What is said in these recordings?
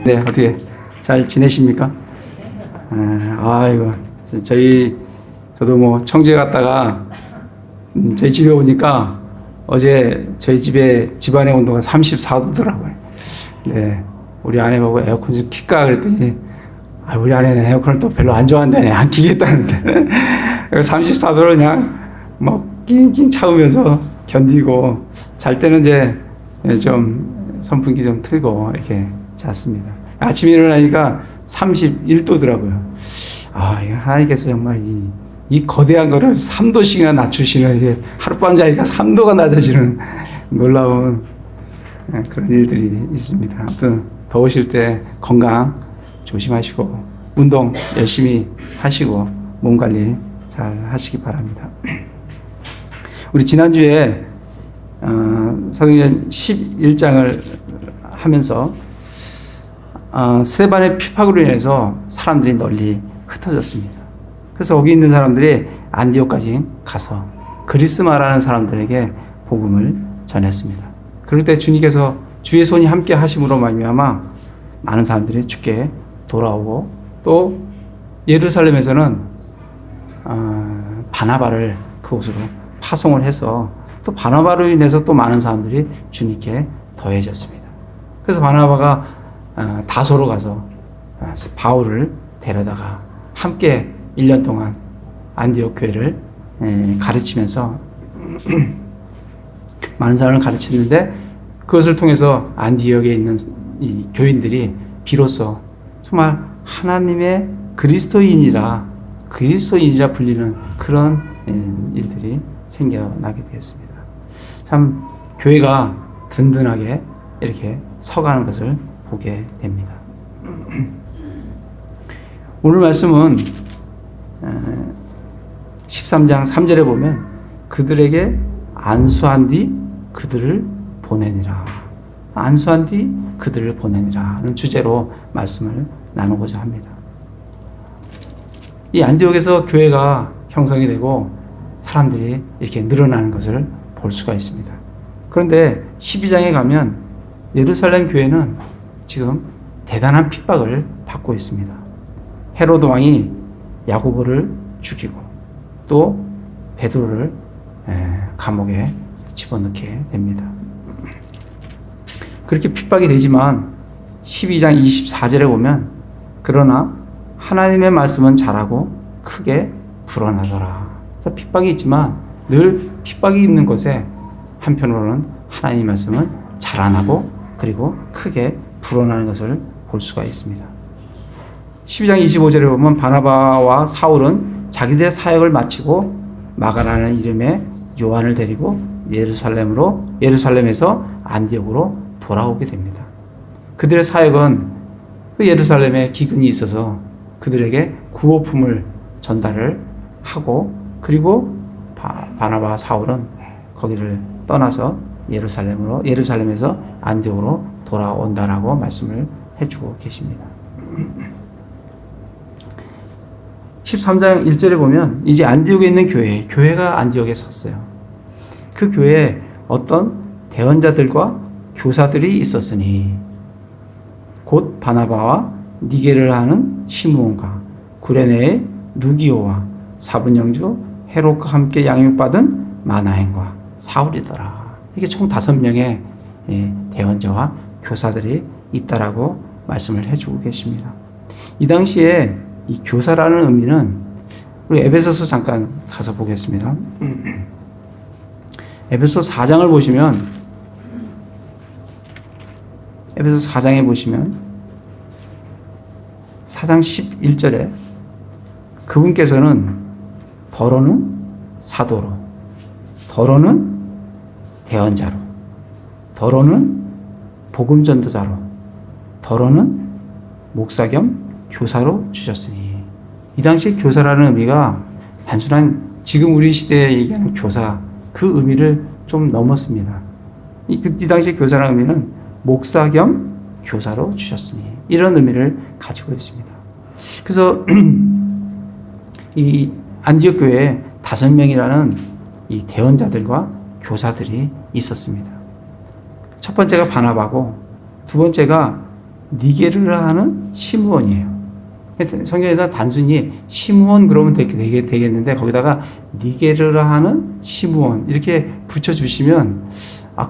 네, 어떻게 잘 지내십니까? 아이고, 저도 뭐 청주에 갔다가 저희 집에 오니까 어제 저희 집안의 온도가 34도더라고요. 네, 우리 아내하고 에어컨 좀 킬까 그랬더니 우리 아내는 에어컨을 또 별로 안 좋아한다네. 안 키겠다는데 34도를 그냥 막 낑낑 차우면서 견디고 잘 때는 이제 좀 선풍기 좀 틀고 이렇게 잤습니다. 아침에 일어나니까 31도더라고요. 하나님께서 정말 이 거대한 거를 3도씩이나 낮추시는, 하룻밤 자니까 3도가 낮아지는 놀라운 그런 일들이 있습니다. 아무튼 더우실 때 건강 조심하시고 운동 열심히 하시고 몸 관리 잘 하시기 바랍니다. 우리 지난주에 사도행전 11장을 하면서 스데반의 핍박으로 인해서 사람들이 널리 흩어졌습니다. 그래서 거기 있는 사람들이 안디옥까지 가서 그리스 말하는 사람들에게 복음을 전했습니다. 그럴 때 주님께서 주의 손이 함께 하심으로 말미암아 많은 사람들이 주께 돌아오고, 또 예루살렘에서는 바나바를 그곳으로 파송을 해서 또 바나바로 인해서 또 많은 사람들이 주님께 더해졌습니다. 그래서 바나바가 다소로 가서 바울을 데려다가 함께 1년 동안 안디옥 교회를 가르치면서 많은 사람을 가르치는데, 그것을 통해서 안디옥에 있는 이 교인들이 비로소 정말 하나님의 그리스도인이라 불리는 그런 일들이 생겨나게 되었습니다. 참 교회가 든든하게 이렇게 서가는 것을 보게 됩니다. 오늘 말씀은 13장 3절에 보면 그들에게 안수한 뒤 그들을 보내니라. 안수한 뒤 그들을 보내니라는 주제로 말씀을 나누고자 합니다. 이 안디옥에서 교회가 형성이 되고 사람들이 이렇게 늘어나는 것을 볼 수가 있습니다. 그런데 12장에 가면 예루살렘 교회는 지금 대단한 핍박을 받고 있습니다. 헤로드 왕이 야고보를 죽이고 또 베드로를 감옥에 집어넣게 됩니다. 그렇게 핍박이 되지만 12장 24절에 보면 그러나 하나님의 말씀은 잘하고 크게 불어나더라. 핍박이 있지만 늘 핍박이 있는 곳에 한편으로는 하나님의 말씀은 자라나고 그리고 크게 불어나는 것을 볼 수가 있습니다. 12장 25절에 보면 바나바와 사울은 자기들의 사역을 마치고 마가라는 이름의 요한을 데리고 예루살렘에서 안디옥으로 돌아오게 됩니다. 그들의 사역은 그 예루살렘에 기근이 있어서 그들에게 구호품을 전달을 하고, 그리고 바나바와 사울은 거기를 떠나서 예루살렘에서 안디옥으로 돌아온다라고 말씀을 해주고 계십니다. 13장 1절에 보면 이제 안디옥에 있는 교회가 안디옥에 섰어요. 그 교회에 어떤 대언자들과 교사들이 있었으니 곧 바나바와 니게를 하는 시므온과 구레네의 누기오와 사분영주 헤롯과 함께 양육받은 마나엔과 사울이더라. 이게 총 5명의 대언자와 교사들이 있다라고 말씀을 해주고 계십니다. 이 당시에 이 교사라는 의미는 우리 에베소서 잠깐 가서 보겠습니다. 에베소 4장을 보시면, 에베소 4장에 보시면 4장 11절에 그분께서는 더러는 사도로, 더러는 대언자로, 더러는 복음 전도자로, 더러는 목사 겸 교사로 주셨으니, 이 당시 교사라는 의미가 단순한 지금 우리 시대에 얘기하는 교사 그 의미를 좀 넘었습니다. 이 당시 교사라는 의미는 목사 겸 교사로 주셨으니, 이런 의미를 가지고 있습니다. 그래서 이 안디옥 교회에 5명이라는 이 대언자들과 교사들이 있었습니다. 첫 번째가 바나바고, 두 번째가 니게르라는 시므온이에요. 성경에서 단순히 시므온 그러면 되겠는데 거기다가 니게르라 하는 시므온 이렇게 붙여주시면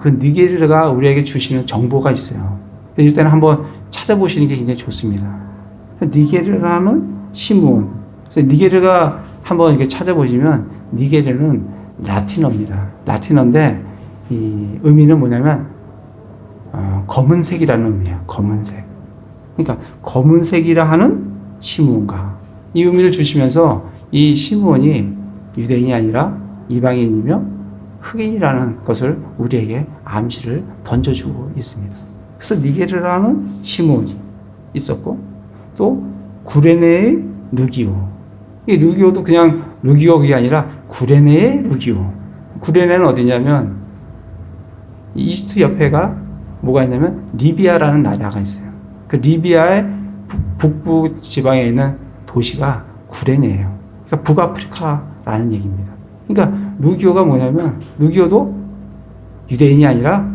그 니게르가 우리에게 주시는 정보가 있어요. 일단 한번 찾아보시는 게 굉장히 좋습니다. 니게르라는 시므온. 그래서 니게르가 한번 이렇게 찾아보시면 니게르는 라틴어입니다. 라틴어인데 이 의미는 뭐냐면 검은색이라는 의미예요. 검은색. 그러니까 검은색이라 하는 시므온가. 이 의미를 주시면서 이 시므온이 유대인이 아니라 이방인이며 흑인이라는 것을 우리에게 암시를 던져주고 있습니다. 그래서 니게르라는 시므온이 있었고 또 구레네의 루기오. 이 루기오도 그냥 루기오가 아니라 구레네의 루기오. 구레네는 어디냐면 이집트 옆에가 뭐가 있냐면 리비아라는 나라가 있어요. 그 리비아의 북부 지방에 있는 도시가 구레네예요. 그러니까 북아프리카라는 얘기입니다. 그러니까 루기오가 뭐냐면 루기오도 유대인이 아니라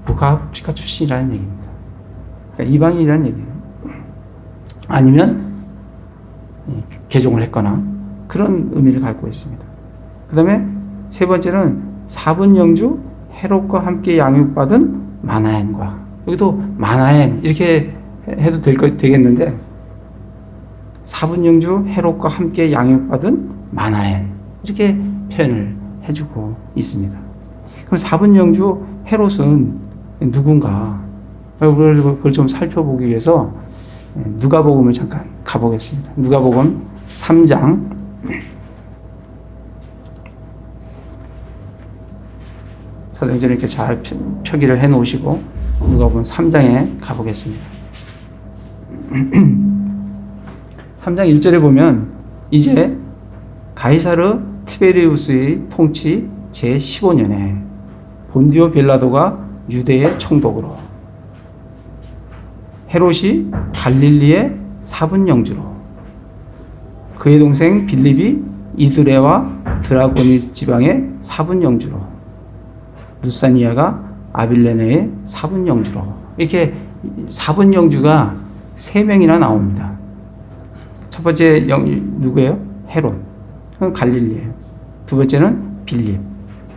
북아프리카 출신이라는 얘기입니다. 그러니까 이방인이라는 얘기예요. 아니면 개종을 했거나 그런 의미를 갖고 있습니다. 그 다음에 세 번째는 사분영주 헤롯과 함께 양육받은 마나엔과, 여기도 마나엔 이렇게 해도 되겠는데 사분영주 헤롯과 함께 양육받은 마나엔 이렇게 표현을 해주고 있습니다. 그럼 사분영주 헤롯은 누군가 그걸 좀 살펴보기 위해서 누가복음을 잠깐 가보겠습니다. 누가복음 3장 사도행전을 이렇게 잘 표기를 해 놓으시고 누가복음 3장에 가보겠습니다. 3장 1절에 보면 이제 가이사르 티베리우스의 통치 제15년에 본디오 빌라도가 유대의 총독으로 헤롯이 갈릴리의 사분영주로 그의 동생 빌립이 이두레와 드라고니 지방의 사분영주로 루사니아가 아빌레네의 사분영주로 이렇게 사분영주가 3명이나 나옵니다. 첫 번째 누구예요? 헤롯. 그건 갈릴리예요. 두 번째는 빌립.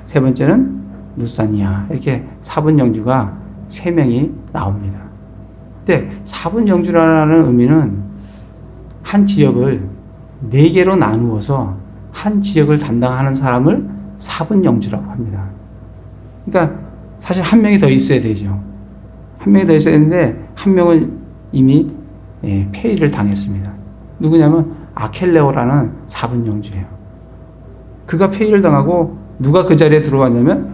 세 번째는 루사니아. 이렇게 사분영주가 3명이 나옵니다. 근데 사분영주라는 의미는 한 지역을 4개로 나누어서 한 지역을 담당하는 사람을 사분영주라고 합니다. 그러니까 사실 한 명이 더 있어야 되죠. 한 명이 더 있어야 되는데 한 명은 이미 폐위를 당했습니다. 누구냐면 아켈레오라는 사분영주예요. 그가 폐위를 당하고 누가 그 자리에 들어왔냐면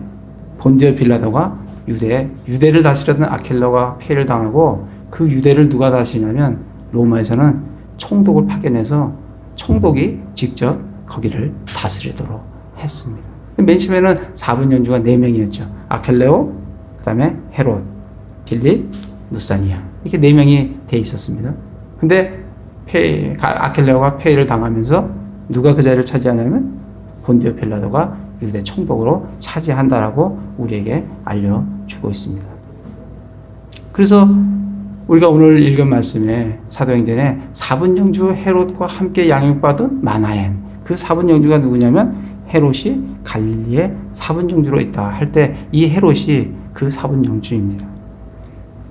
본디오 빌라도가 유대를 다스렸던 아켈레오가 폐위를 당하고 그 유대를 누가 다스리냐면 로마에서는 총독을 파견해서 총독이 직접 거기를 다스리도록 했습니다. 맨 처음에는 사분영주가 4명이었죠. 아켈레오, 그 다음에 헤롯, 빌립, 루사니아 이렇게 4명이 돼 있었습니다. 근데 아켈레오가 폐위를 당하면서 누가 그 자리를 차지하냐면 본디오 빌라도가 유대 총독으로 차지한다라고 우리에게 알려주고 있습니다. 그래서 우리가 오늘 읽은 말씀에 사도행전에 사분영주 헤롯과 함께 양육받은 마나엔, 그 사분영주가 누구냐면 헤롯이 갈릴리의 사분영주로 있다 할 때 이 헤롯이 그 사분영주입니다.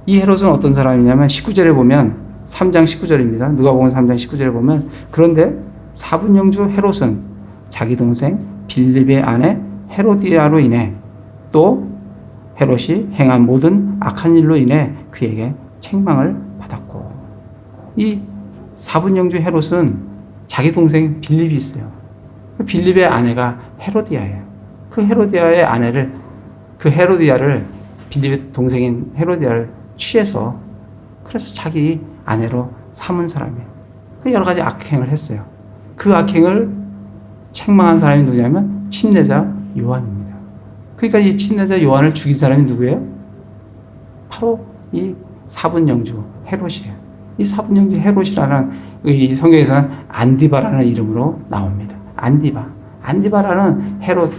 이 헤롯은 어떤 사람이냐면 19절에 보면 3장 19절입니다. 누가복음 3장 19절에 보면 그런데 사분영주 헤롯은 자기 동생 빌립의 아내 헤로디아로 인해 또 헤롯이 행한 모든 악한 일로 인해 그에게 책망을 받았고, 이 사분영주 헤롯은 자기 동생 빌립이 있어요. 그 빌립의 아내가 헤로디아예요. 그 헤로디아의 아내를, 그 헤로디아를 빌립의 동생인 헤로디아를 취해서 그래서 자기 아내로 삼은 사람이에요. 여러 가지 악행을 했어요. 그 악행을 책망한 사람이 누구냐면 침례자 요한입니다. 그러니까 이 침례자 요한을 죽인 사람이 누구예요? 바로 이 사분영주 헤롯이에요. 이 사분영주 헤롯이라는 이 성경에서는 안디바라는 이름으로 나옵니다. 안디바라는 헤롯,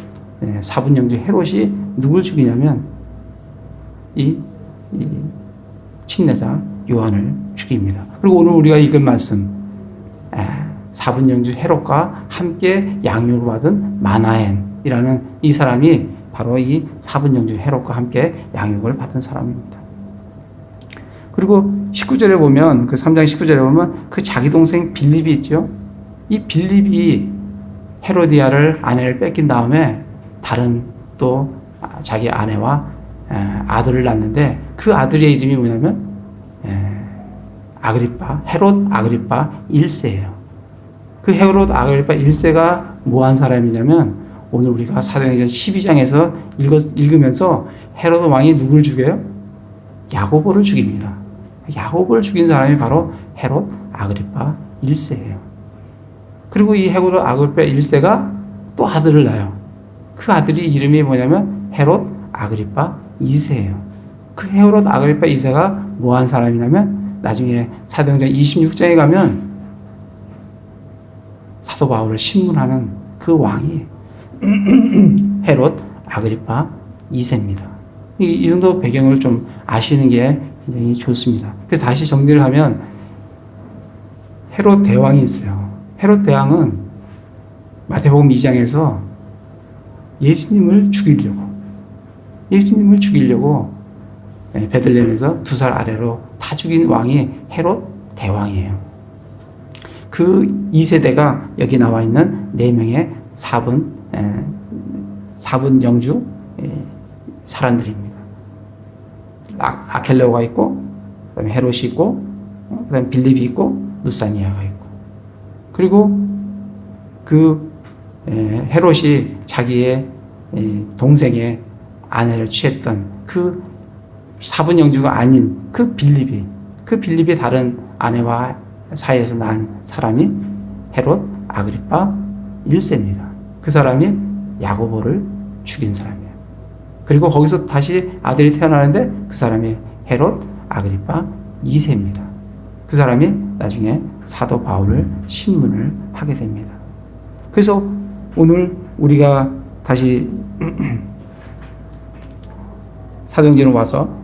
사분영주 헤롯이 누굴 죽이냐면 이 침례자 요한을 죽입니다. 그리고 오늘 우리가 읽은 말씀, 사분영주 헤롯과 함께 양육을 받은 마나엔이라는 이 사람이 바로 이 사분영주 헤롯과 함께 양육을 받은 사람입니다. 그리고 19절에 보면, 그 3장 19절에 보면 그 자기 동생 빌립이 있죠. 이 빌립이 헤로디아를 아내를 뺏긴 다음에 다른 또 자기 아내와 아들을 낳는데, 그 아들의 이름이 뭐냐면 아그리파, 헤롯 아그리파 1세예요. 그 헤롯 아그리파 1세가 뭐 한 사람이냐면, 오늘 우리가 사도행전 12장에서 읽으면서 헤롯 왕이 누굴 죽여요? 야고보를 죽입니다. 야고보를 죽인 사람이 바로 헤롯 아그리파 1세예요. 그리고 이 헤롯 아그리파 1세가 또 아들을 낳아요. 그 아들이 이름이 뭐냐면 헤롯 아그리파 2세예요. 그 헤롯 아그리파 2세가 뭐 한 사람이냐면, 나중에 사도행전 26장에 가면 사도 바울을 신문하는 그 왕이 헤롯 아그리파 2세입니다. 이 정도 배경을 좀 아시는 게 굉장히 좋습니다. 그래서 다시 정리를 하면, 헤롯 대왕이 있어요. 헤롯 대왕은 마태복음 2장에서 예수님을 죽이려고 베들레헴에서 2살 아래로 다 죽인 왕이 헤롯 대왕이에요. 그 2세대가 여기 나와 있는 4명의 사분 영주 사람들입니다. 아켈레오가 있고, 그다음에 헤롯이 있고, 그다음에 빌립이 있고, 루사니아가 있고, 그리고 그 헤롯이 자기의 동생의 아내를 취했던 그 사분 영주가 아닌 그 빌립이 다른 아내와 사이에서 난 사람이 헤롯 아그리파 1세입니다. 그 사람이 야고보를 죽인 사람이에요. 그리고 거기서 다시 아들이 태어나는데 그 사람이 헤롯 아그리파 2세입니다. 그 사람이 나중에 사도 바울을 신문을 하게 됩니다. 그래서 오늘 우리가 다시 사도행전으로 와서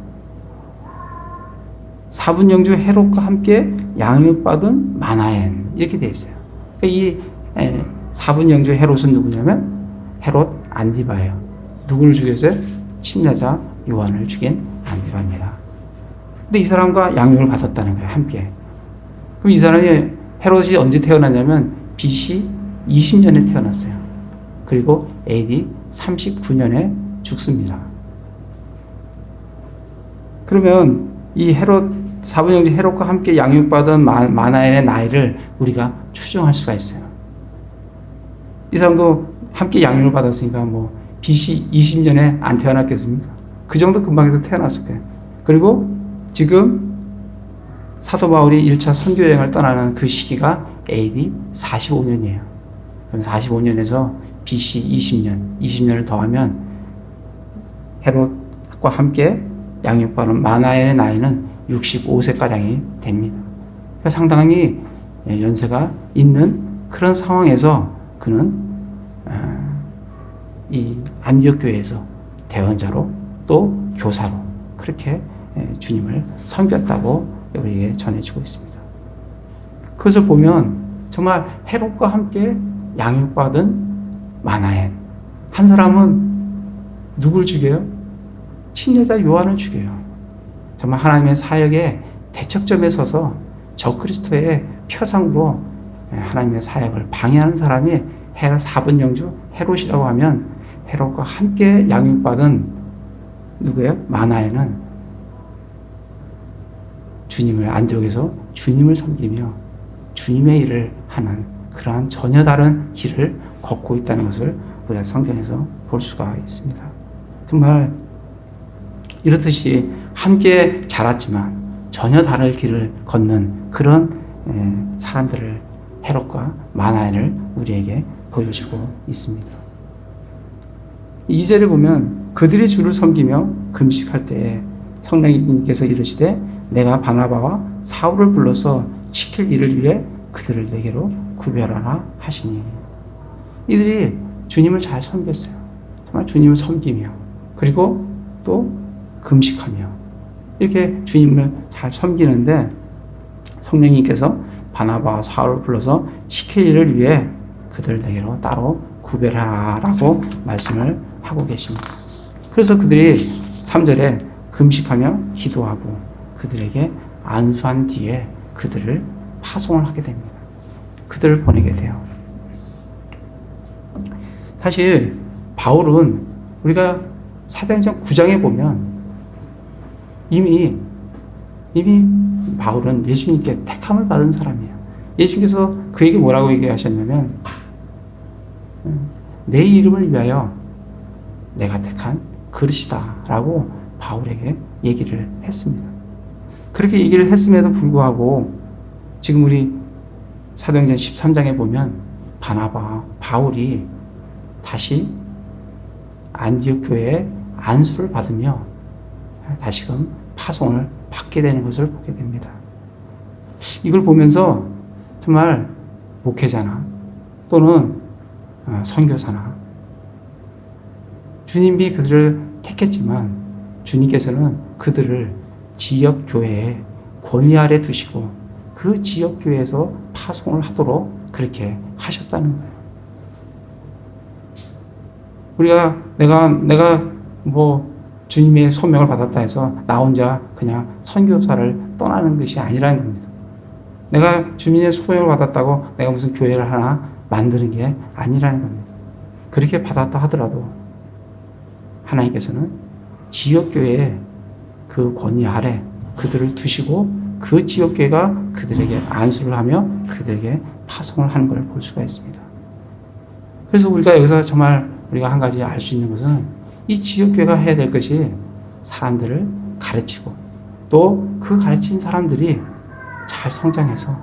사분영주 헤롯과 함께 양육받은 마나엔, 이렇게 되어 있어요. 이 사분영주 헤롯은 누구냐면 헤롯 안디바예요. 누구를 죽였어요? 침례자 요한을 죽인 안디바입니다. 근데 이 사람과 양육을 받았다는 거예요, 함께. 그럼 이 사람이, 헤롯이 언제 태어났냐면 BC 20년에 태어났어요. 그리고 AD 39년에 죽습니다. 그러면 이 사분영주 헤롯과 함께 양육받은 마나엔의 나이를 우리가 추정할 수가 있어요. 이 사람도 함께 양육을 받았으니까 뭐 BC 20년에 안 태어났겠습니까? 그 정도 근방에서 태어났을 거예요. 그리고 지금 사도 바울이 1차 선교 여행을 떠나는 그 시기가 AD 45년이에요. 그럼 45년에서 BC 20년을 더하면 헤롯과 함께 양육받은 마나엔의 나이는 65세가량이 됩니다. 그러니까 상당히 연세가 있는 그런 상황에서 그는 이 안디옥 교회에서 대언자로 또 교사로 그렇게 주님을 섬겼다고 우리에게 전해지고 있습니다. 그것을 보면 정말 헤롯과 함께 양육받은 마나엔, 한 사람은 누굴 죽여요? 침례자 요한을 죽여요. 정말 하나님의 사역의 대척점에 서서 적그리스도의 표상으로 하나님의 사역을 방해하는 사람이 사분영주 헤롯이라고 하면, 헤롯과 함께 양육받은 누구예요? 마나엔은 주님을, 안디옥에서 주님을 섬기며 주님의 일을 하는 그러한 전혀 다른 길을 걷고 있다는 것을 우리가 성경에서 볼 수가 있습니다. 정말 이렇듯이 함께 자랐지만 전혀 다른 길을 걷는 그런 사람들을, 헤롯과 마나엔을 우리에게 보여주고 있습니다. 2절을 보면 그들이 주를 섬기며 금식할 때에 성령님께서 이르시되 내가 바나바와 사울을 불러서 시킬 일을 위해 그들을 내게로 구별하라 하시니, 이들이 주님을 잘 섬겼어요. 정말 주님을 섬기며, 그리고 또 금식하며, 이렇게 주님을 잘 섬기는데 성령님께서 바나바와 사울을 불러서 시킬 일을 위해 그들 내게로 따로 구별하라고 말씀을 하고 계십니다. 그래서 그들이 3절에 금식하며 기도하고 그들에게 안수한 뒤에 그들을 파송을 하게 됩니다. 그들을 보내게 돼요. 사실 바울은 우리가 사도행전 9장에 보면 이미 바울은 예수님께 택함을 받은 사람이에요. 예수님께서 그에게 뭐라고 얘기하셨냐면 내 이름을 위하여 내가 택한 그릇이다 라고 바울에게 얘기를 했습니다. 그렇게 얘기를 했음에도 불구하고 지금 우리 사도행전 13장에 보면 바나바, 바울이 다시 안디옥 교회에 안수를 받으며 다시금 파송을 받게 되는 것을 보게 됩니다. 이걸 보면서 정말 목회자나 또는 선교사나 주님이 그들을 택했지만 주님께서는 그들을 지역 교회에 권위 아래 두시고 그 지역 교회에서 파송을 하도록 그렇게 하셨다는 거예요. 우리가 내가 뭐 주님의 소명을 받았다 해서 나 혼자 그냥 선교사를 떠나는 것이 아니라는 겁니다. 내가 주님의 소명을 받았다고 내가 무슨 교회를 하나 만드는 게 아니라는 겁니다. 그렇게 받았다 하더라도 하나님께서는 지역교회의 그 권위 아래 그들을 두시고 그 지역교회가 그들에게 안수를 하며 그들에게 파송을 하는 걸 볼 수가 있습니다. 그래서 우리가 여기서 정말 우리가 한 가지 알 수 있는 것은 이 지역교회가 해야 될 것이 사람들을 가르치고 또 그 가르친 사람들이 잘 성장해서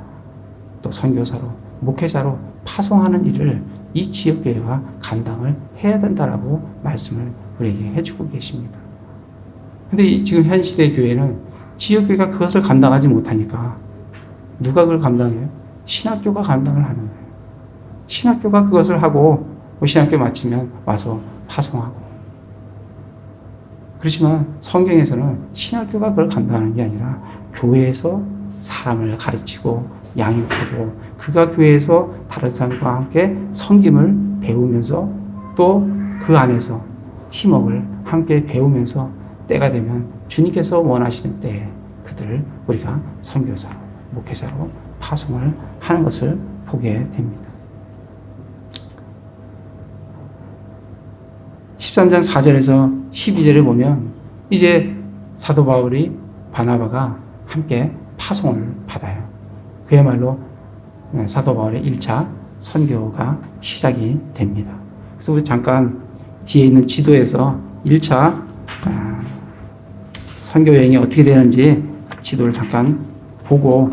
또 선교사로 목회자로 파송하는 일을 이 지역교회가 감당을 해야 된다라고 말씀을 우리에게 해주고 계십니다. 근데 지금 현 시대 교회는 지역교회가 그것을 감당하지 못하니까 누가 그걸 감당해요? 신학교가 감당을 하는 거예요. 신학교가 그것을 하고 신학교 마치면 와서 파송하고. 그렇지만 성경에서는 신학교가 그걸 감당하는 게 아니라 교회에서 사람을 가르치고 양육하고 그가 교회에서 다른 사람과 함께 섬김을 배우면서 또 그 안에서 팀워크를 함께 배우면서 때가 되면 주님께서 원하시는 때에 그들을 우리가 선교사로 목회자로 파송을 하는 것을 보게 됩니다. 13장 4절에서 12절에 보면 이제 사도 바울이 바나바가 함께 파송을 받아요. 그야말로 사도 바울의 1차 선교가 시작이 됩니다. 그래서 우리 잠깐 뒤에 있는 지도에서 1차 선교 여행이 어떻게 되는지 지도를 잠깐 보고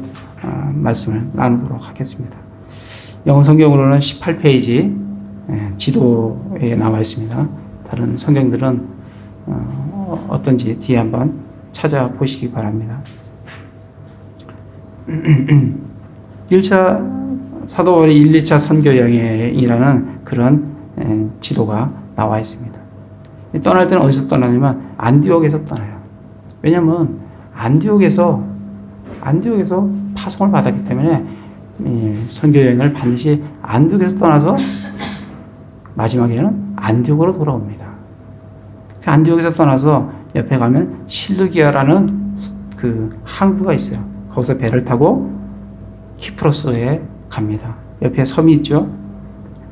말씀을 나누도록 하겠습니다. 영어 성경으로는 18페이지 지도에 나와 있습니다. 다른 성경들은 어떤지 뒤에 한번 찾아보시기 바랍니다. 1차 사도 바울의 1, 2차 선교 여행이라는 그런 지도가 나와 있습니다. 떠날 때는 어디서 떠나냐면 안디옥에서 떠나요. 왜냐하면 안디옥에서 파송을 받았기 때문에 선교 여행을 반드시 안디옥에서 떠나서 마지막에는 안디옥으로 돌아옵니다. 그 안디옥에서 떠나서 옆에 가면 실루기아라는 그 항구가 있어요. 거기서 배를 타고 키프로스에 갑니다. 옆에 섬이 있죠.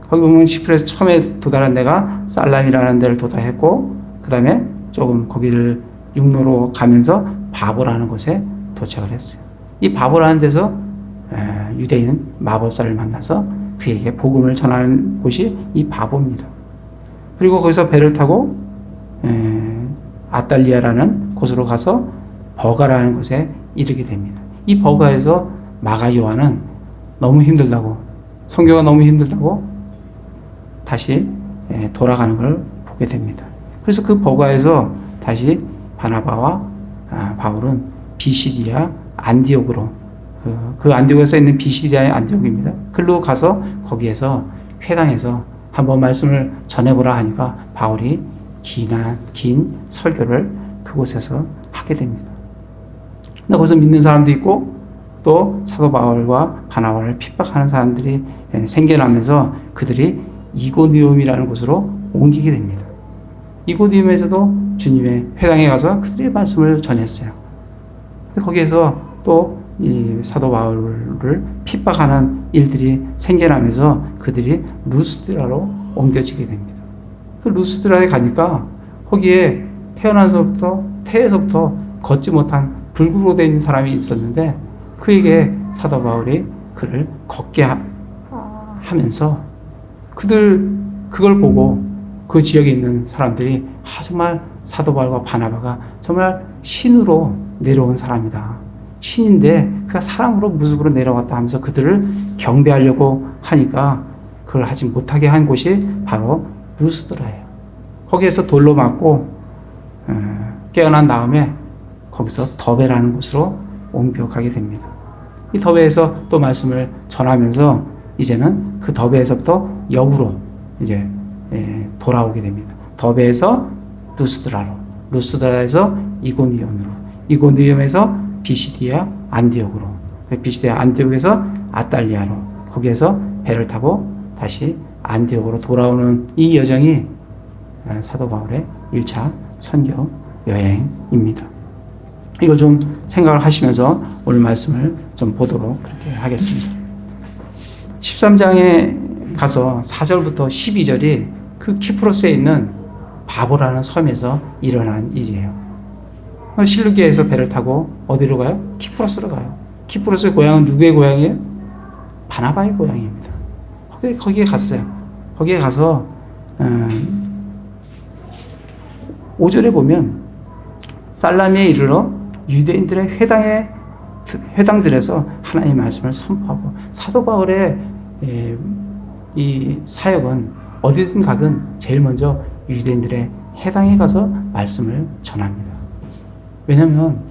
거기 보면 시프로에서 처음에 도달한 데가 살람이라는 데를 도달했고 그 다음에 조금 거기를 육로로 가면서 바보라는 곳에 도착을 했어요. 이 바보라는 데서 유대인 마법사를 만나서 그에게 복음을 전하는 곳이 이 바보입니다. 그리고 거기서 배를 타고 아달리아라는 곳으로 가서 버가라는 곳에 이르게 됩니다. 이 버가에서 마가 요한은 너무 힘들다고 선교가 너무 힘들다고 다시 돌아가는 걸 보게 됩니다. 그래서 그 버가에서 다시 바나바와 바울은 비시디아 안디옥으로 그 안디옥에 써 있는 비시디아의 안디옥입니다. 글로 가서 거기에서 회당에서 한번 말씀을 전해보라 하니까 바울이 긴 설교를 그곳에서 하게 됩니다. 근데 거기서 믿는 사람도 있고 또 사도 바울과 바나바를 핍박하는 사람들이 생겨나면서 그들이 이고니움이라는 곳으로 옮기게 됩니다. 이고니움에서도 주님의 회당에 가서 그들의 말씀을 전했어요. 근데 거기에서 또 이 사도 바울을 핍박하는 일들이 생겨나면서 그들이 루스드라로 옮겨지게 됩니다. 그 루스드라에 가니까 거기에 태에서부터 걷지 못한 불구로 되어 있는 사람이 있었는데 그에게 사도 바울이 그를 걷게 하면서 그걸 보고 그 지역에 있는 사람들이 정말 사도 바울과 바나바가 정말 신으로 내려온 사람이다. 신인데 그가 사람으로 무속으로 내려왔다 하면서 그들을 경배하려고 하니까 그걸 하지 못하게 한 곳이 바로 루스드라예요. 거기에서 돌로 맞고 깨어난 다음에 거기서 더베라는 곳으로 옮겨가게 됩니다. 이 더베에서 또 말씀을 전하면서 이제는 그 더베에서부터 역으로 이제 돌아오게 됩니다. 더베에서 루스드라로, 루스드라에서 이고니움으로, 이고니움에서 비시디아 안디옥으로, 비시디아 안디옥에서 아탈리아로, 거기에서 배를 타고 다시 안디옥으로 돌아오는 이 여정이 사도 바울의 1차 선교 여행입니다. 이걸 좀 생각을 하시면서 오늘 말씀을 좀 보도록 그렇게 하겠습니다. 13장에 가서 4절부터 12절이 그 키프로스에 있는 바보라는 섬에서 일어난 일이에요. 실루기에서 배를 타고 어디로 가요? 키프로스로 가요. 키프로스의 고향은 누구의 고향이에요? 바나바의 고향입니다. 거기에 갔어요. 거기에 가서 5절에 보면 살라미에 이르러 유대인들의 회당들에서 하나님의 말씀을 선포하고, 사도 바울의 이 사역은 어디든 가든 제일 먼저 유대인들의 회당에 가서 말씀을 전합니다. 왜냐하면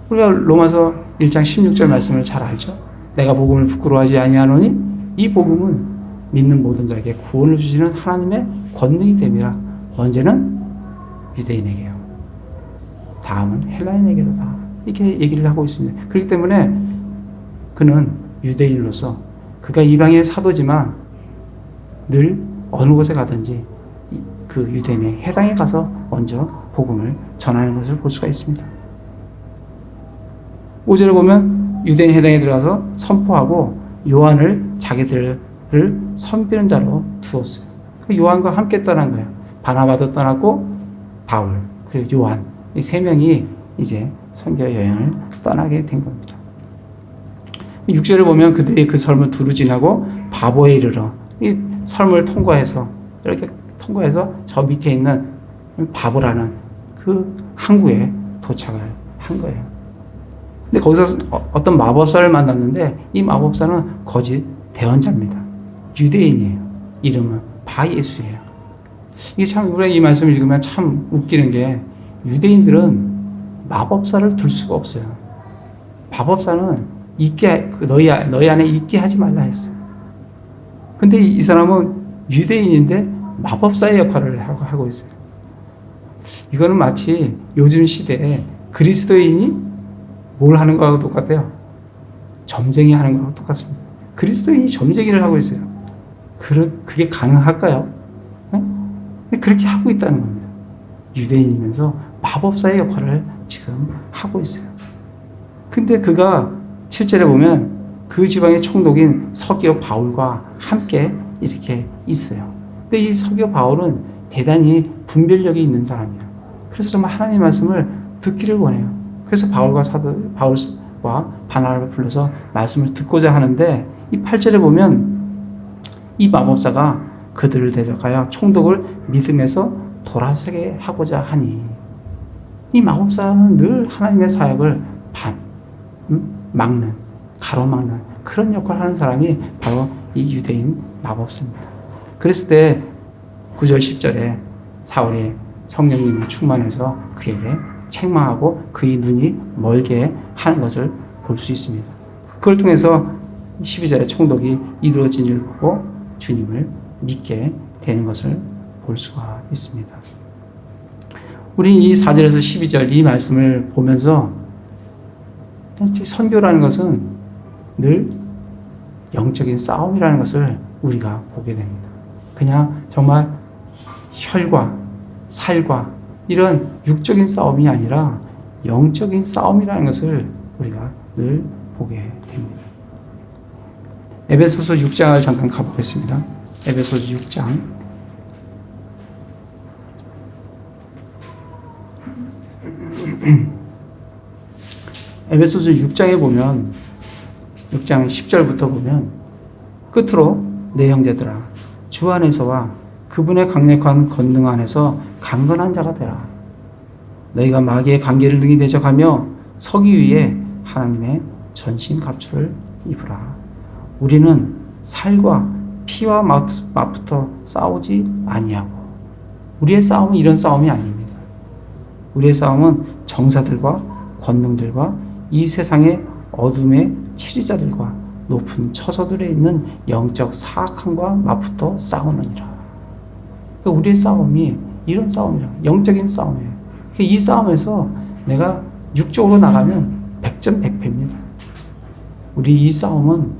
우리가 로마서 1장 16절 말씀을 잘 알죠. 내가 복음을 부끄러워하지 아니하노니 이 복음은 믿는 모든 자에게 구원을 주시는 하나님의 권능이 됨이라. 먼저는 유대인에게요, 다음은 헬라인에게로다. 이렇게 얘기를 하고 있습니다. 그렇기 때문에 그는 유대인으로서 그가 이방인의 사도지만 늘 어느 곳에 가든지 그 유대인의 회당에 가서 먼저 복음을 전하는 것을 볼 수가 있습니다. 5절에 보면 유대인 회당에 들어가서 선포하고 요한을 자기들을 섬기는 자로 두었어요. 그 요한과 함께 떠난 거예요. 바나바도 떠났고 바울 그리고 요한, 이 세 명이 이제 선교 여행을 떠나게 된 겁니다. 6절에 보면 그들이 그 섬을 두루 지나고 바보에 이르러, 이 섬을 통과해서 이렇게 통과해서 저 밑에 있는 바보라는 그 항구에 도착을 한 거예요. 근데 거기서 어떤 마법사를 만났는데 이 마법사는 거짓 대언자입니다. 유대인이에요. 이름은 바예수예요. 이게 참, 우리가 이 말씀을 읽으면 참 웃기는 게, 유대인들은 마법사를 둘 수가 없어요. 마법사는 너희 안에 있게 하지 말라 했어요. 근데 이 사람은 유대인인데 마법사의 역할을 하고 있어요. 이거는 마치 요즘 시대에 그리스도인이 뭘 하는 거하고 똑같아요. 점쟁이 하는 거하고 똑같습니다. 그리스도인이 점쟁이를 하고 있어요. 그게 가능할까요? 네? 그렇게 하고 있다는 겁니다. 유대인이면서 마법사의 역할을 지금 하고 있어요. 근데 그가 7절에 보면 그 지방의 총독인 서기오 바울과 함께 이렇게 있어요. 근데 이 서기오 바울은 대단히 분별력이 있는 사람이에요. 그래서 정말 하나님의 말씀을 듣기를 원해요. 그래서 바울과 바나바를 불러서 말씀을 듣고자 하는데, 이 8절에 보면 이 마법사가 그들을 대적하여 총독을 믿음에서 돌아서게 하고자 하니, 이 마법사는 늘 하나님의 사역을 막는, 가로막는 그런 역할을 하는 사람이 바로 이 유대인 마법사입니다. 그랬을 때 9절 10절에 사울이 성령님을 충만해서 그에게 책망하고 그의 눈이 멀게 하는 것을 볼 수 있습니다. 그걸 통해서 12절에 총독이 이루어진 일을 보고 주님을 믿게 되는 것을 볼 수가 있습니다. 우리 이 4절에서 12절 이 말씀을 보면서 선교라는 것은 늘 영적인 싸움이라는 것을 우리가 보게 됩니다. 그냥 정말 혈과 살과 이런 육적인 싸움이 아니라 영적인 싸움이라는 것을 우리가 늘 보게 됩니다. 에베소서 6장을 잠깐 가보겠습니다. 에베소서 6장. 에베소서 6장에 보면 6장 10절부터 보면 끝으로 내 형제들아 주 안에서와 그분의 강력한 권능 안에서 강건한 자가 되라. 너희가 마귀의 관계를 능히 대적하며 서기 위해 하나님의 전신 갑주를 입으라. 우리는 살과 피와 맞붙어 싸우지 아니하고. 우리의 싸움은 이런 싸움이 아닙니다. 우리의 싸움은 정사들과 권능들과 이 세상의 어둠의 치리자들과 높은 처소들에 있는 영적 사악함과 맞붙어 싸우느니라. 그러니까 우리의 싸움이 이런 싸움이라, 영적인 싸움이에요. 그러니까 이 싸움에서 내가 육적으로 나가면 100점 100패입니다. 우리 이 싸움은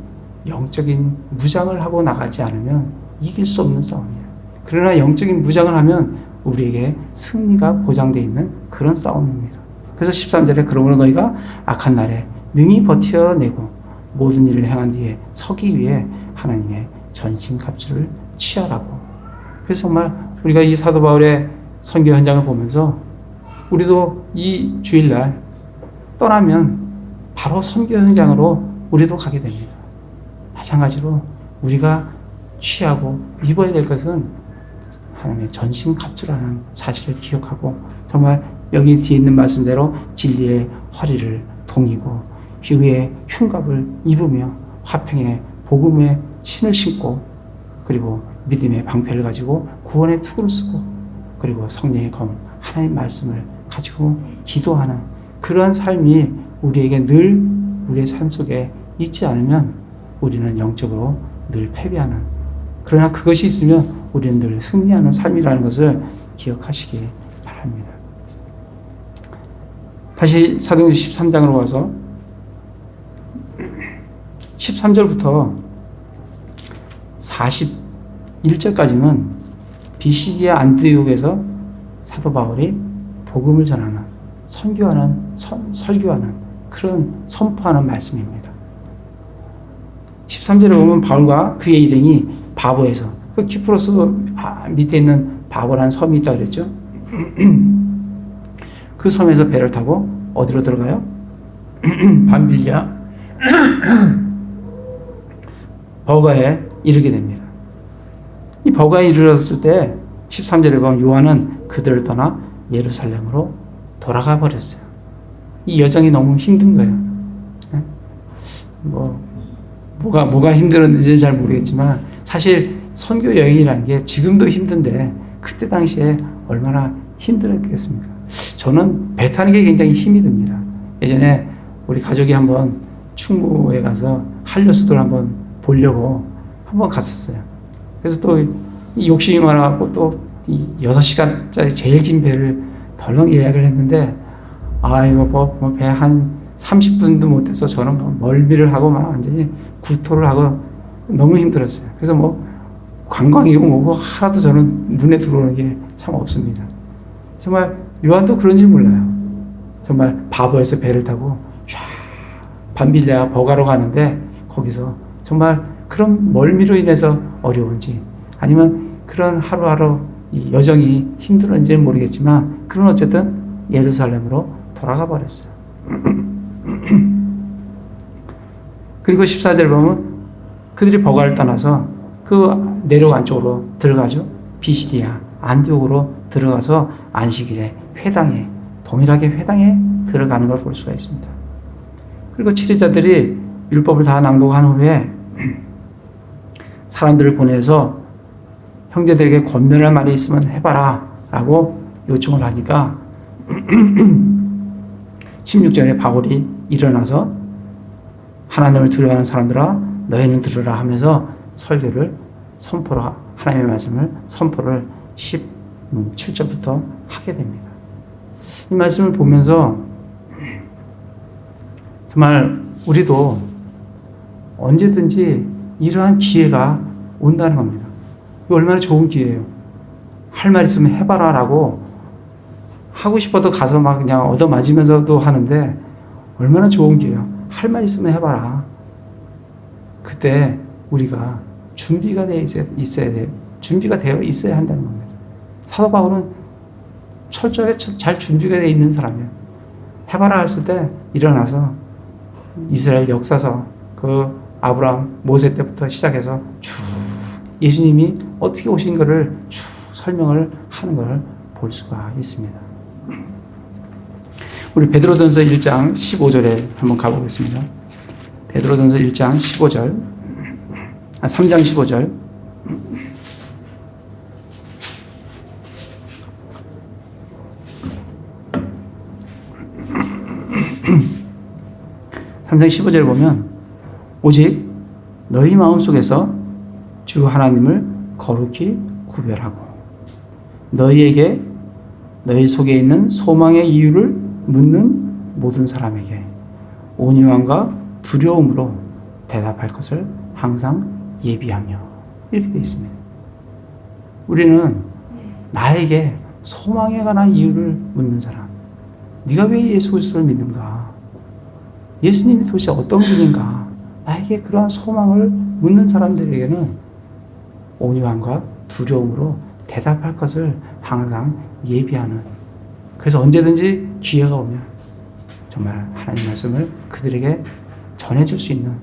영적인 무장을 하고 나가지 않으면 이길 수 없는 싸움이에요. 그러나 영적인 무장을 하면 우리에게 승리가 보장되어 있는 그런 싸움입니다. 그래서 13절에 그러므로 너희가 악한 날에 능히 버텨내고 모든 일을 행한 뒤에 서기 위해 하나님의 전신 갑주를 취하라고. 그래서 정말 우리가 이 사도 바울의 선교 현장을 보면서 우리도 이 주일날 떠나면 바로 선교 현장으로 우리도 가게 됩니다. 마찬가지로 우리가 취하고 입어야 될 것은 하나님의 전신 갑주라는 사실을 기억하고 정말 여기 뒤에 있는 말씀대로 진리의 허리를 동이고 휴의 흉갑을 입으며 화평의 복음의 신을 신고 그리고 믿음의 방패를 가지고 구원의 투구를 쓰고 그리고 성령의 검 하나님의 말씀을 가지고 기도하는 그러한 삶이 우리에게 늘 우리의 삶 속에 있지 않으면 우리는 영적으로 늘 패배하는, 그러나 그것이 있으면 우리는 늘 승리하는 삶이라는 것을 기억하시기 바랍니다. 다시 사도행전 13장으로 와서 13절부터 41절까지는 비시디아 안디옥에서 사도 바울이 복음을 전하는, 선교하는, 설교하는 그런 선포하는 말씀입니다. 13절에 보면 바울과 그의 일행이 바보에서, 그 키프로스 밑에 있는 바보라는 섬이 있다고 그랬죠. 그 섬에서 배를 타고 어디로 들어가요? 밤빌리아 버가에 이르게 됩니다. 이 버가에 이르렀을 때 13절에 보면 요한은 그들을 떠나 예루살렘으로 돌아가 버렸어요. 이 여정이 너무 힘든 거예요. 뭐가 힘들었는지는 잘 모르겠지만 사실 선교 여행이라는 게 지금도 힘든데 그때 당시에 얼마나 힘들었겠습니까? 저는 배 타는 게 굉장히 힘이 듭니다. 예전에 우리 가족이 한번 충무에 가서 한려수도를 한번 보려고 한번 갔었어요. 그래서 또 이 욕심이 많아갖고 또 이 6시간짜리 제일 긴 배를 덜렁 예약을 했는데 이거 배 한 30분도 못해서 저는 멀미를 하고 막 완전히 구토를 하고 너무 힘들었어요. 그래서 관광이고 뭐고 하나도 저는 눈에 들어오는 게 참 없습니다. 정말 요한도 그런지 몰라요. 정말 바보에서 배를 타고 밤빌리아 버가로 가는데 거기서 정말 그런 멀미로 인해서 어려운지 아니면 그런 하루하루 이 여정이 힘들었는지는 모르겠지만 그런 어쨌든 예루살렘으로 돌아가 버렸어요. 그리고 14절 보면 그들이 버가를 떠나서 그 내륙 안쪽으로 들어가죠. 비시디아 안디옥으로 들어가서 안식일에 회당에 동일하게 회당에 들어가는 걸 볼 수가 있습니다. 그리고 치리자들이 율법을 다 낭독한 후에 사람들을 보내서 형제들에게 권면할 말이 있으면 해봐라 라고 요청을 하니까 16절에 바울이 일어나서 하나님을 두려워하는 사람들아 너희는 들으라 하면서 설교를 선포를 하나님의 말씀을 선포를 17절부터 하게 됩니다. 이 말씀을 보면서 정말 우리도 언제든지 이러한 기회가 온다는 겁니다. 이거 얼마나 좋은 기회예요. 할 말 있으면 해봐라 라고 하고 싶어도 가서 막 그냥 얻어맞으면서도 하는데 얼마나 좋은 기회예요. 할 말 있으면 해봐라. 그때 우리가 준비가 되어 있어야 돼요. 준비가 되어 있어야 한다는 겁니다. 사도 바울은 철저하게 잘 준비가 되어 있는 사람이에요. 해봐라 했을 때 일어나서 이스라엘 역사서 그 아브라함, 모세 때부터 시작해서 쭉 예수님이 어떻게 오신 것을 쭉 설명을 하는 걸 볼 수가 있습니다. 우리 베드로전서 1장 15절에 한번 가보겠습니다. 베드로전서 1장 15절, 3장 15절. 3장 15절을 보면 오직 너희 마음속에서 주 하나님을 거룩히 구별하고 너희에게 너희 속에 있는 소망의 이유를 묻는 모든 사람에게 온유함과 두려움으로 대답할 것을 항상 예비하며 이렇게 되어 있습니다. 우리는 나에게 소망에 관한 이유를 묻는 사람, 네가 왜 예수 그리스도를 믿는가? 예수님이 도대체 어떤 분인가? 나에게 그러한 소망을 묻는 사람들에게는 온유함과 두려움으로 대답할 것을 항상 예비하는, 그래서 언제든지 기회가 오면 정말 하나님 말씀을 그들에게 전해줄 수 있는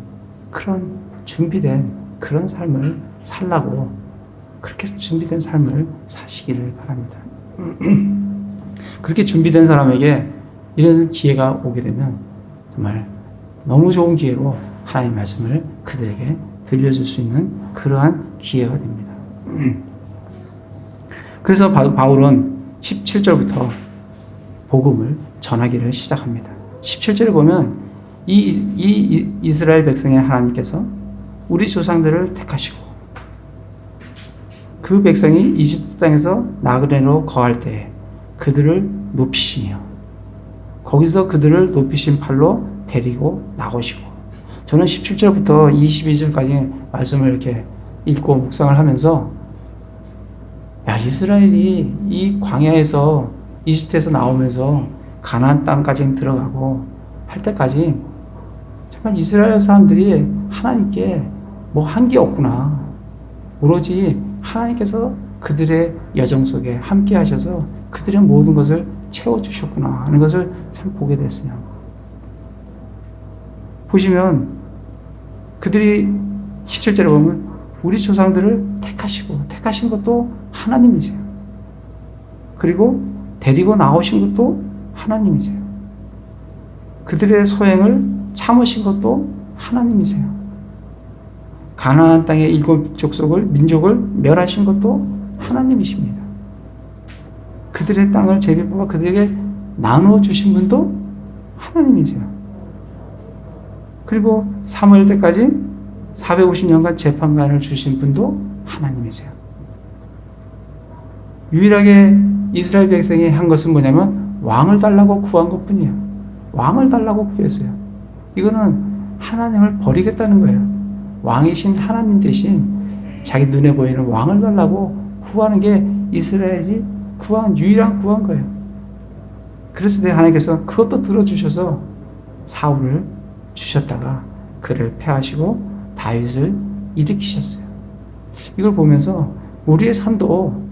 그런 준비된 그런 삶을 살라고, 그렇게 준비된 삶을 사시기를 바랍니다. 그렇게 준비된 사람에게 이런 기회가 오게 되면 정말 너무 좋은 기회로 하나님 말씀을 그들에게 들려줄 수 있는 그러한 기회가 됩니다. 그래서 바울은 17절부터 복음을 전하기를 시작합니다. 17절에 보면 이 이스라엘 백성의 하나님께서 우리 조상들을 택하시고 그 백성이 이집트 땅에서 나그네로 거할 때에 그들을 높이시며 거기서 그들을 높이신 팔로 데리고 나오시고, 저는 17절부터 22절까지 말씀을 이렇게 읽고 묵상을 하면서 야, 이스라엘이 이 광야에서 이집트에서 나오면서 가나안 땅까지 들어가고 할 때까지 정말 이스라엘 사람들이 하나님께 뭐 한 게 없구나, 오로지 하나님께서 그들의 여정 속에 함께 하셔서 그들의 모든 것을 채워주셨구나 하는 것을 참 보게 됐어요. 보시면 그들이 17절에 보면 우리 조상들을 택하신 것도 하나님이세요. 그리고 데리고 나오신 것도 하나님이세요. 그들의 소행을 참으신 것도 하나님이세요. 가나안 땅의 7족속을 민족을 멸하신 것도 하나님이십니다. 그들의 땅을 제비뽑아 그들에게 나누어 주신 분도 하나님이세요. 그리고 사무엘 때까지 450년간 재판관을 주신 분도 하나님이세요. 유일하게 이스라엘 백성이 한 것은 뭐냐면 왕을 달라고 구한 것뿐이에요. 왕을 달라고 구했어요. 이거는 하나님을 버리겠다는 거예요. 왕이신 하나님 대신 자기 눈에 보이는 왕을 달라고 구하는 게 이스라엘이 유일한 구한 거예요. 그래서 하나님께서 그것도 들어주셔서 사울을 주셨다가 그를 패하시고 다윗을 일으키셨어요. 이걸 보면서 우리의 삶도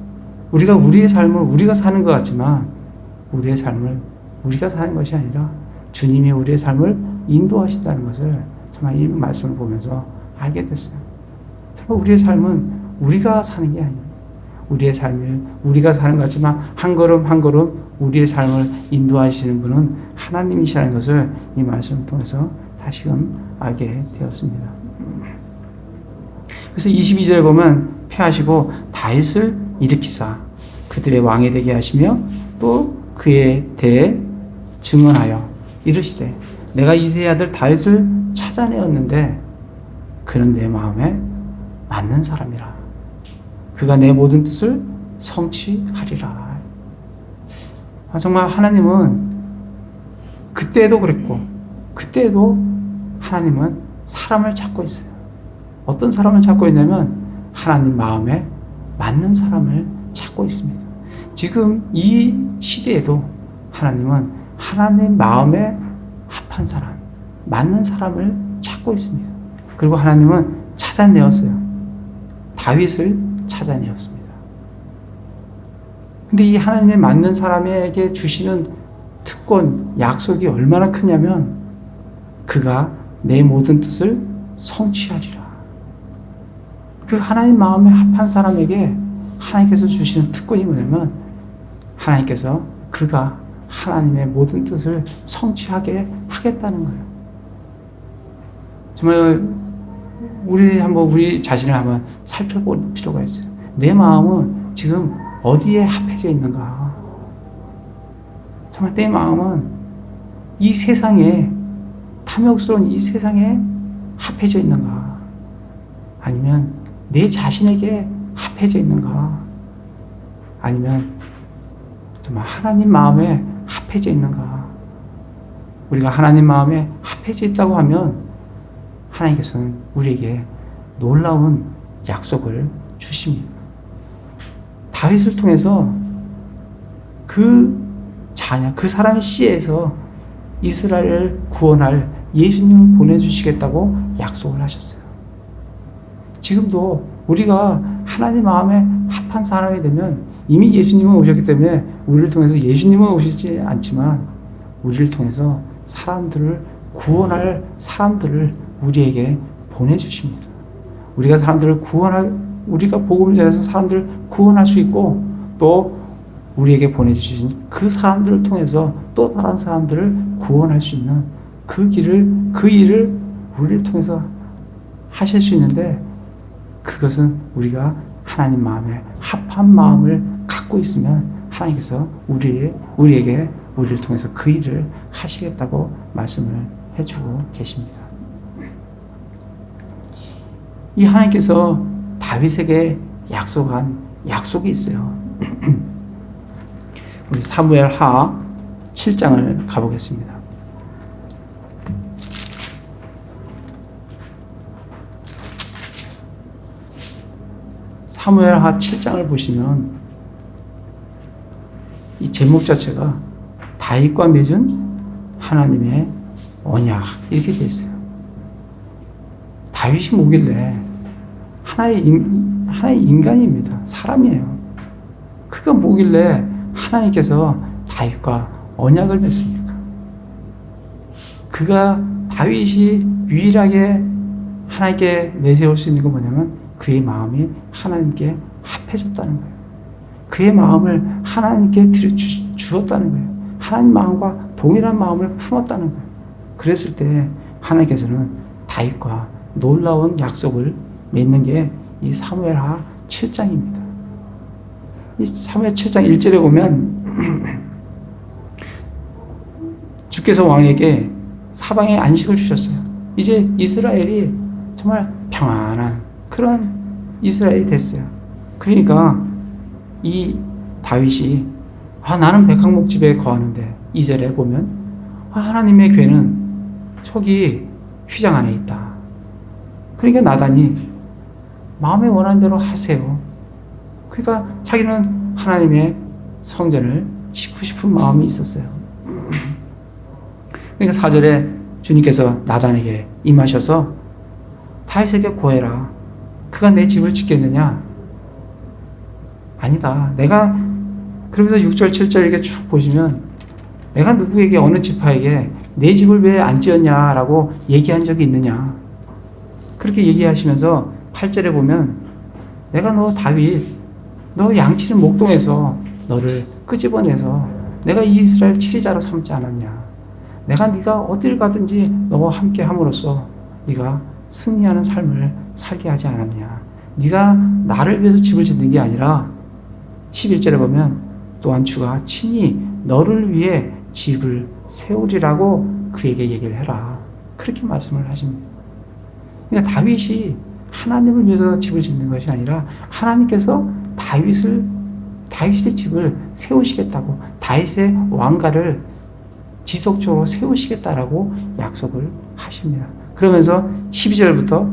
우리의 삶을 우리가 사는 것 같지만 우리의 삶을 우리가 사는 것이 아니라 주님이 우리의 삶을 인도하신다는 것을 정말 이 말씀을 보면서 알게 됐어요. 정말 우리의 삶은 우리가 사는 게 아니에요. 우리의 삶을 우리가 사는 것 같지만 한 걸음 한 걸음 우리의 삶을 인도하시는 분은 하나님이시라는 것을 이 말씀을 통해서 다시금 알게 되었습니다. 그래서 22절에 보면 패하시고 다윗을 일으키사 그들의 왕이 되게 하시며 또 그에 대해 증언하여 이르시되 내가 이새의 아들 다윗을 찾아내었는데 그는 내 마음에 맞는 사람이라. 그가 내 모든 뜻을 성취하리라. 정말 하나님은 그때도 그랬고 그때도 하나님은 사람을 찾고 있어요. 어떤 사람을 찾고 있냐면 하나님 마음에 맞는 사람을 찾고 있습니다. 지금 이 시대에도 하나님은 하나님 마음에 합한 사람, 맞는 사람을 찾고 있습니다. 그리고 하나님은 찾아내었어요. 다윗을 찾아내었습니다. 근데 이 하나님의 맞는 사람에게 주시는 특권, 약속이 얼마나 크냐면 그가 내 모든 뜻을 성취하리라. 그 하나님 마음에 합한 사람에게 하나님께서 주시는 특권이 뭐냐면 하나님께서 그가 하나님의 모든 뜻을 성취하게 하겠다는 거예요. 정말 우리 자신을 한번 살펴볼 필요가 있어요. 내 마음은 지금 어디에 합해져 있는가? 정말 내 마음은 이 세상에, 탐욕스러운 이 세상에 합해져 있는가? 아니면 내 자신에게 합해져 있는가? 아니면 정말 하나님 마음에 합해져 있는가? 우리가 하나님 마음에 합해져 있다고 하면 하나님께서는 우리에게 놀라운 약속을 주십니다. 다윗을 통해서 그 자녀, 그 사람의 씨에서 이스라엘을 구원할 예수님을 보내주시겠다고 약속을 하셨어요. 지금도 우리가 하나님 마음에 합한 사람이 되면 이미 예수님은 오셨기 때문에 우리를 통해서 예수님은 오시지 않지만 우리를 통해서 사람들을 구원할 사람들을 우리에게 보내주십니다. 우리가 복음을 전해서 사람들을 구원할 수 있고 또 우리에게 보내주신 그 사람들을 통해서 또 다른 사람들을 구원할 수 있는 그 일을 우리를 통해서 하실 수 있는데 그것은 우리가 하나님 마음에 합한 마음을 갖고 있으면 하나님께서 우리에게 우리를 통해서 그 일을 하시겠다고 말씀을 해주고 계십니다. 이 하나님께서 다윗에게 약속한 약속이 있어요. 우리 사무엘하 7장을 가보겠습니다. 사무엘하 7장을 보시면 이 제목 자체가 다윗과 맺은 하나님의 언약 이렇게 되어 있어요. 다윗이 뭐길래 하나의 인간입니다. 사람이에요. 그가 뭐길래 하나님께서 다윗과 언약을 맺습니까? 다윗이 유일하게 하나님께 내세울 수 있는 건 뭐냐면 그의 마음이 하나님께 합해졌다는 거예요. 그의 마음을 하나님께 주었다는 거예요. 하나님 마음과 동일한 마음을 품었다는 거예요. 그랬을 때 하나님께서는 다윗과 놀라운 약속을 맺는 게 이 사무엘하 7장입니다. 이 사무엘 7장 1절에 보면 주께서 왕에게 사방에 안식을 주셨어요. 이제 이스라엘이 정말 평안한 그런 이스라엘이 됐어요. 그러니까 이 다윗이 나는 백향목 집에 거하는데 2절에 보면 하나님의 궤는 저기 휘장 안에 있다. 그러니까 나단이 마음에 원하는 대로 하세요. 그러니까 자기는 하나님의 성전을 짓고 싶은 마음이 있었어요. 그러니까 4절에 주님께서 나단에게 임하셔서 다윗에게 고해라. 그가 내 집을 짓겠느냐? 아니다. 그러면서 6절, 7절 이렇게 쭉 보시면 내가 누구에게 어느 지파에게 내 집을 왜 안 지었냐라고 얘기한 적이 있느냐? 그렇게 얘기하시면서 8절에 보면 내가 다윗 너 양치는 목동에서 너를 끄집어내서 내가 이스라엘 치리자로 삼지 않았냐? 네가 어딜 가든지 너와 함께 함으로써 네가 승리하는 삶을 살게 하지 않았냐? 네가 나를 위해서 집을 짓는 게 아니라 11절에 보면 또한 주가 친히 너를 위해 집을 세우리라고 그에게 얘기를 해라. 그렇게 말씀을 하십니다. 그러니까 다윗이 하나님을 위해서 집을 짓는 것이 아니라 하나님께서 다윗의 집을 세우시겠다고 다윗의 왕가를 지속적으로 세우시겠다라고 약속을 하십니다. 그러면서 12절부터